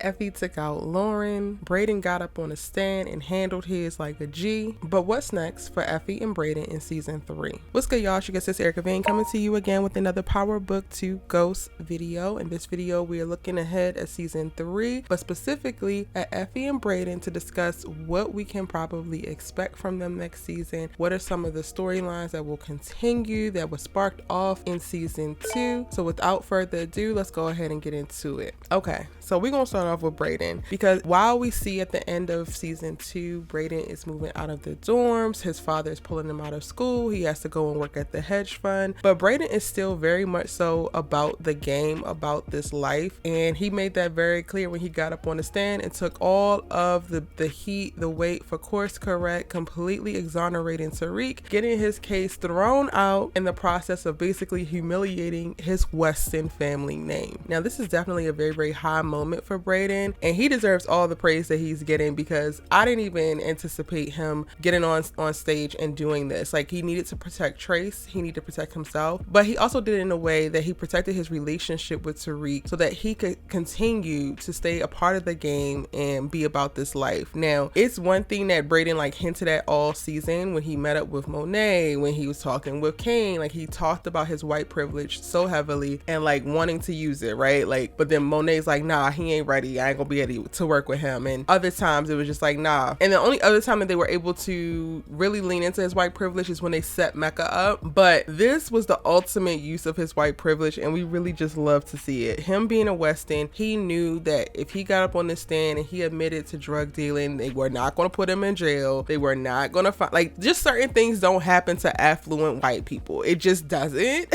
Effie took out Lauren. Brayden got up on a stand and handled his like a G. But what's next for Effie and Brayden in season 3? What's good, y'all? It's your good sis Erica Vane coming to you again with another Power Book 2 Ghost video. In this video, we are looking ahead at season 3, but specifically at Effie and Brayden to discuss what we can probably expect from them next season. What are some of the storylines that will continue that was sparked off in season 2? So without further ado, let's go ahead and get into it. Okay, so we're gonna start off with Brayden, because while we see at the end of season 2 Brayden is moving out of the dorms, his father is pulling him out of school, he has to go and work at the hedge fund, but Brayden is still very much so about the game, about this life, and he made that very clear when he got up on the stand and took all of the heat, the weight for course correct, completely exonerating Tariq, getting his case thrown out in the process of basically humiliating his Weston family name. Now this is definitely a very, very high moment for Brayden, and he deserves all the praise that he's getting, because I didn't even anticipate him getting on stage and doing this. Like, he needed to protect Trace, he needed to protect himself, but he also did it in a way that he protected his relationship with Tariq so that he could continue to stay a part of the game and be about this life. Now, it's one thing that Brayden like hinted at all season when he met up with Monet, when he was talking with Kane, like he talked about his white privilege so heavily and like wanting to use it, right? Like, but then Monet's like, nah, he ain't ready, I ain't gonna be able to work with him. And other times it was just like, nah. And the only other time that they were able to really lean into his white privilege is when they set Mecca up. But this was the ultimate use of his white privilege, and we really just love to see it. Him being a Weston, he knew that if he got up on the stand and he admitted to drug dealing, they were not going to put him in jail. They were not going to find, like, just certain things don't happen to affluent white people. It just doesn't.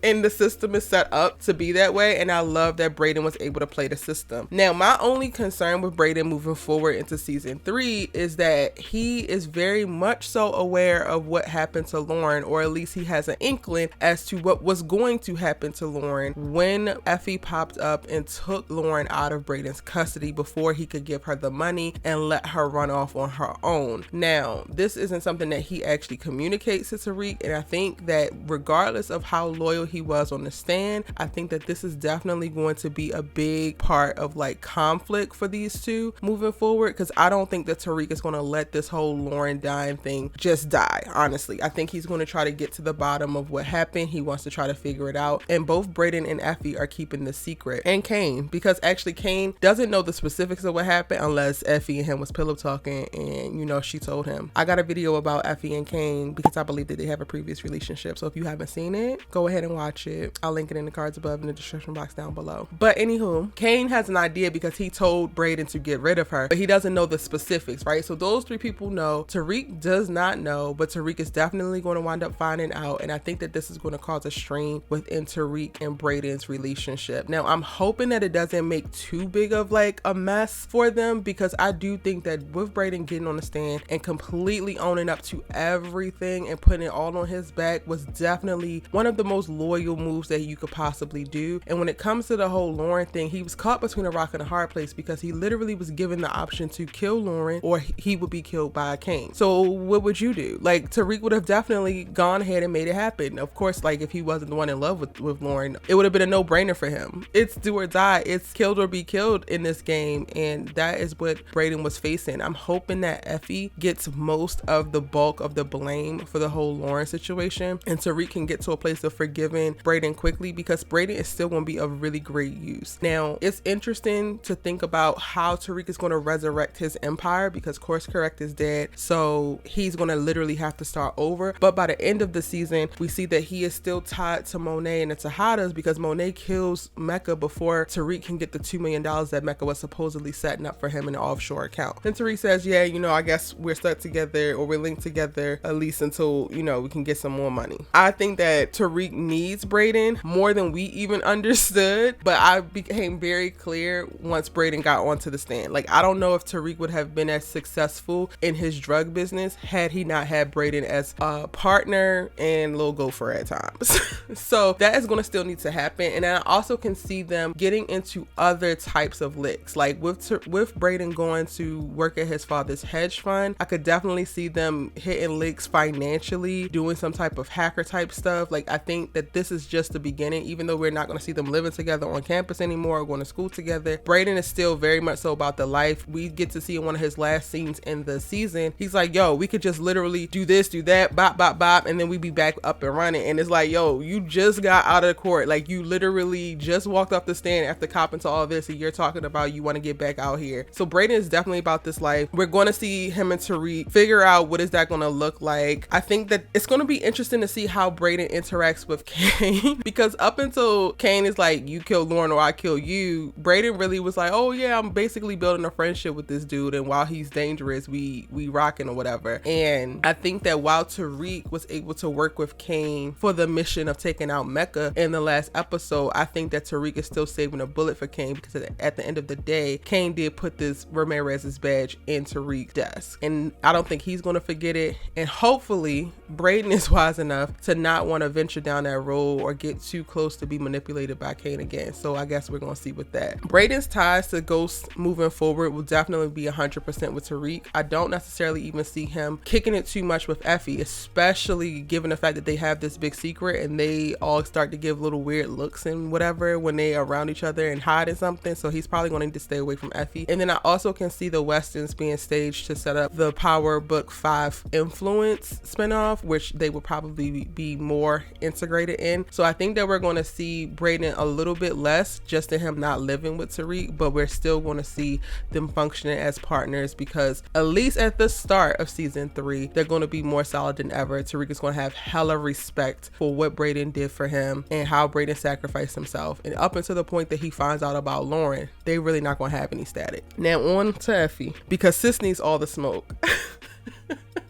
And the system is set up to be that way. And I love that Brayden was able to play the system. Now, my only concern with Brayden moving forward into season 3 is that he is very much so aware of what happened to Lauren, or at least he has an inkling as to what was going to happen to Lauren when Effie popped up and took Lauren out of Brayden's custody before he could give her the money and let her run off on her own. Now, this isn't something that he actually communicates to Tariq, and I think that regardless of how loyal he was on the stand, I think that this is definitely going to be a big part of like conflict for these two moving forward, because I don't think that Tariq is going to let this whole Lauren dying thing just die. Honestly, I think he's going to try to get to the bottom of what happened. He wants to try to figure it out, and both Brayden and Effie are keeping the secret, and Kane, because actually Kane doesn't know the specifics of what happened unless Effie and him was pillow talking, and you know, she told him. I got a video about Effie and Kane because I believe that they have a previous relationship, so if you haven't seen it, go ahead and watch it. I'll link it in the cards above in the description box down below. But anywho, Kane has an idea because he told Brayden to get rid of her, but he doesn't know the specifics, right? So those three people know. Tariq does not know, but Tariq is definitely going to wind up finding out, and I think that this is going to cause a strain within Tariq and Brayden's relationship. Now, I'm hoping that it doesn't make too big of like a mess for them, because I do think that with Brayden getting on the stand and completely owning up to everything and putting it all on his back was definitely one of the most loyal moves that you could possibly do. And when it comes to the whole Lauren thing, he was caught between a rock and a hard place, because he literally was given the option to kill Lauren or he would be killed by Kane. So what would you do? Like, Tariq would have definitely gone ahead and made it happen. Of course, like if he wasn't the one in love with Lauren, it would have been a no-brainer for him. It's do or die. It's killed or be killed in this game, and that is what Brayden was facing. I'm hoping that Effie gets most of the bulk of the blame for the whole Lauren situation, and Tariq can get to a place of forgiving Brayden quickly, because Brayden is still going to be of really great use. Now, it's interesting to think about how Tariq is going to resurrect his empire, because course correct is dead, so he's going to literally have to start over. But by the end of the season, we see that he is still tied to Monet and the Tejadas, because Monet kills Mecca before Tariq can get the $2 million that Mecca was supposedly setting up for him in an offshore account. Then Tariq says, yeah, you know, I guess we're stuck together, or we're linked together, at least until, you know, we can get some more money. I think that Tariq needs Brayden more than we even understood, but I became very clear once Brayden got onto the stand. Like, I don't know if Tariq would have been as successful in his drug business had he not had Brayden as a partner and little gopher at times. So that is going to still need to happen, and I also can see them getting into other types of licks. Like with Brayden going to work at his father's hedge fund, I could definitely see them hitting licks financially, doing some type of hacker type stuff. Like, I think that this is just the beginning. Even though we're not going to see them living together on campus anymore or going to school together, Brayden Brayden is still very much so about the life. We get to see in one of his last scenes in the season, he's like, yo, we could just literally do this, do that, bop, bop, bop, and then we be back up and running. And it's like, yo, you just got out of the court. Like, you literally just walked off the stand after copping to all this, and you're talking about you want to get back out here. So Brayden is definitely about this life. We're going to see him and Tariq figure out what is that going to look like. I think that it's going to be interesting to see how Brayden interacts with Kane because up until Kane is like, you kill Lauren or I kill you, Brayden really was like, oh yeah, I'm basically building a friendship with this dude, and while he's dangerous, we rocking or whatever. And I think that while Tariq was able to work with Kane for the mission of taking out Mecca in the last episode, I think that Tariq is still saving a bullet for Kane because at the end of the day, Kane did put this Ramirez's badge in Tariq's desk, and I don't think he's going to forget it. And hopefully Brayden is wise enough to not want to venture down that road or get too close to be manipulated by Kane again. So I guess we're going to see with that. Brayden's ties to Ghost moving forward will definitely be 100% with Tariq. I don't necessarily even see him kicking it too much with EFFIE, especially given the fact that they have this big secret and they all start to give little weird looks and whatever when they are around each other and hiding something. So he's probably going to need to stay away from EFFIE. And then I also can see the Westons being staged to set up the Power Book 5 influence spinoff, which they will probably be more integrated in. So I think that we're going to see Brayden a little bit less, just in him not living with Tariq, but we're still going to see them functioning as partners because at least at the start of season 3, they're going to be more solid than ever. Tariq is going to have hella respect for what Brayden did for him and how Brayden sacrificed himself. And up until the point that he finds out about Lauren, they really not going to have any static. Now on to EFFIE, because sis needs all the smoke.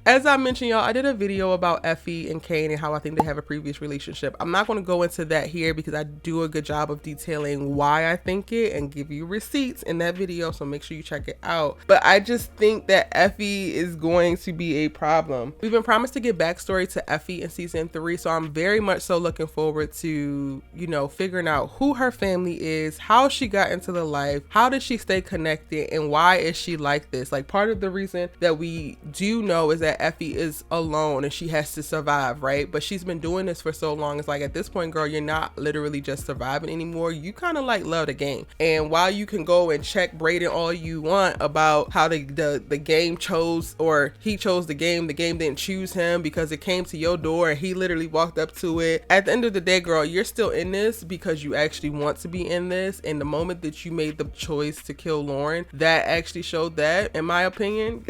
As I mentioned, y'all, I did a video about EFFIE and Kane and how I think they have a previous relationship. I'm not going to go into that here because I do a good job of detailing why I think it and give you receipts in that video, so make sure you check it out. But I just think that EFFIE is going to be a problem. We've been promised to get backstory to EFFIE in season 3, so I'm very much so looking forward to, you know, figuring out who her family is, how she got into the life, how did she stay connected, and why is she like this? Like, part of the reason that we do know is that EFFIE is alone and she has to survive, right? But she's been doing this for so long. It's like, at this point, girl, you're not literally just surviving anymore. You kind of like love the game. And while you can go and check Brayden all you want about how the game chose, or he chose the game didn't choose him because it came to your door and he literally walked up to it. At the end of the day, girl, you're still in this because you actually want to be in this. And the moment that you made the choice to kill Lauren, that actually showed that, in my opinion.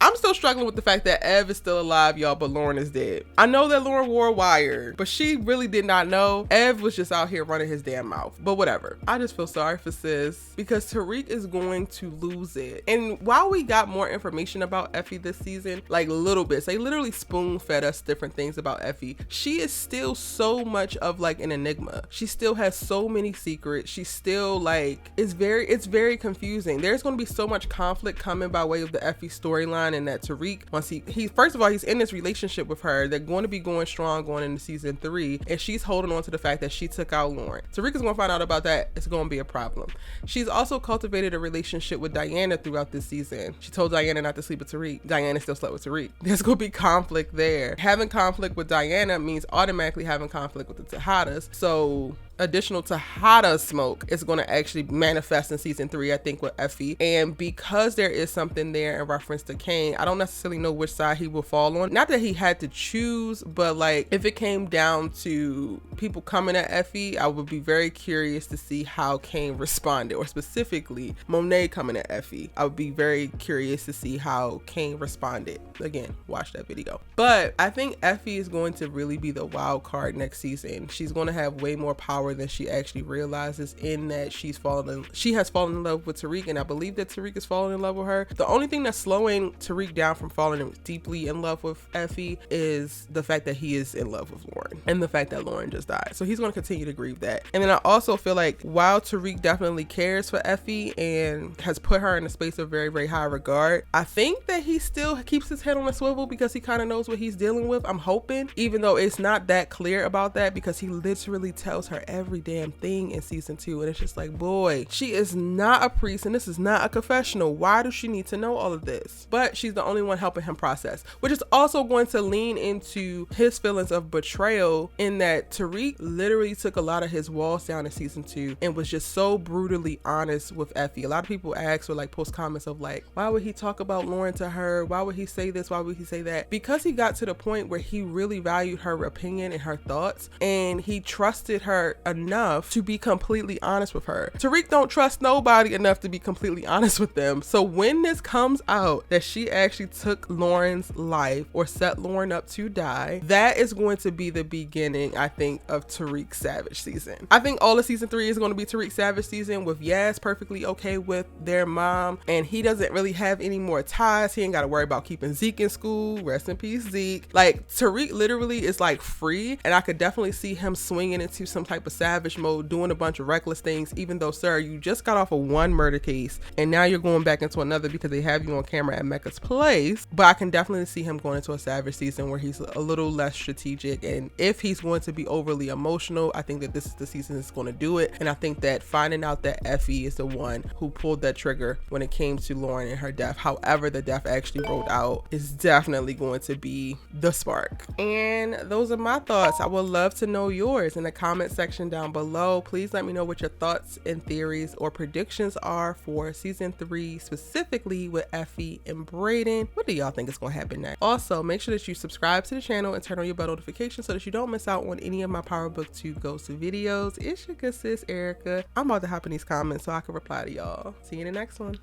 I'm still struggling with the fact that Ev is still alive, y'all, but Lauren is dead. I know that Lauren wore a wire, but she really did not know. Ev was just out here running his damn mouth, but whatever. I just feel sorry for sis because Tariq is going to lose it. And while we got more information about EFFIE this season, like little bits, they literally spoon fed us different things about EFFIE. She is still so much of like an enigma. She still has so many secrets. She's still like, it's very confusing. There's going to be so much conflict coming by way of the EFFIE storyline, and that Tariq, once he first of all, he's in this relationship with her. They're going to be going strong going into season 3, and she's holding on to the fact that she took out Lauren. Tariq is going to find out about that. It's going to be a problem. She's also cultivated a relationship with Diana throughout this season. She told Diana not to sleep with Tariq. Diana still slept with Tariq. There's going to be conflict there. Having conflict with Diana means automatically having conflict with the Tejadas. So additional Tejada smoke is going to actually manifest in season 3, I think, with EFFIE. And because there is something there in reference to Kane, I don't necessarily know which side he will fall on. Not that he had to choose, but like if it came down to people coming at EFFIE, I would be very curious to see how Kane responded, or specifically Monet coming at EFFIE. I would be very curious to see how Kane responded. Again, watch that video. But I think EFFIE is going to really be the wild card next season. She's going to have way more power than she actually realizes, in that she has fallen in love with Tariq, and I believe that Tariq is falling in love with her. The only thing that's slowing Tariq down from falling deeply in love with EFFIE is the fact that he is in love with Lauren, and the fact that Lauren just died. So he's going to continue to grieve that. And then I also feel like while Tariq definitely cares for EFFIE and has put her in a space of very, very high regard, I think that he still keeps his head on a swivel because he kind of knows what he's dealing with. I'm hoping, even though it's not that clear about that, because he literally tells her every damn thing in season 2. And it's just like, boy, she is not a priest and this is not a confessional. Why does she need to know all of this? But she's the only one helping him process, which is also going to lean into his feelings of betrayal, in that Tariq literally took a lot of his walls down in season 2 and was just so brutally honest with EFFIE. A lot of people ask or like post comments of like, why would he talk about Lauren to her? Why would he say this? Why would he say that? Because he got to the point where he really valued her opinion and her thoughts, and he trusted her enough to be completely honest with her. Tariq don't trust nobody enough to be completely honest with them. So when this comes out that she actually took Lauren's life or set Lauren up to die, that is going to be the beginning, I think, of Tariq Savage season. I think all of season 3 is going to be Tariq Savage season, with Yaz perfectly okay with their mom, and he doesn't really have any more ties. He ain't got to worry about keeping Zeke in school. Rest in peace, Zeke. Like, Tariq literally is like free, and I could definitely see him swinging into some type of savage mode, doing a bunch of reckless things, even though, sir, you just got off of one murder case and now you're going back into another because they have you on camera at Mecca's place. But I can definitely see him going into a savage season where he's a little less strategic, and if he's going to be overly emotional, I think that this is the season that's going to do it. And I think that finding out that EFFIE is the one who pulled that trigger when it came to Lauren and her death, however the death actually rolled out, is definitely going to be the spark. And those are my thoughts. I would love to know yours in the comment section down below. Please let me know what your thoughts and theories or predictions are for season 3, specifically with EFFIE and Brayden. What do y'all think is going to happen next? Also, make sure that you subscribe to the channel and turn on your bell notifications so that you don't miss out on any of my Power Book 2 go-to videos. It's your good sis Erica. I'm about to hop in these comments so I can reply to y'all. See you in the next one.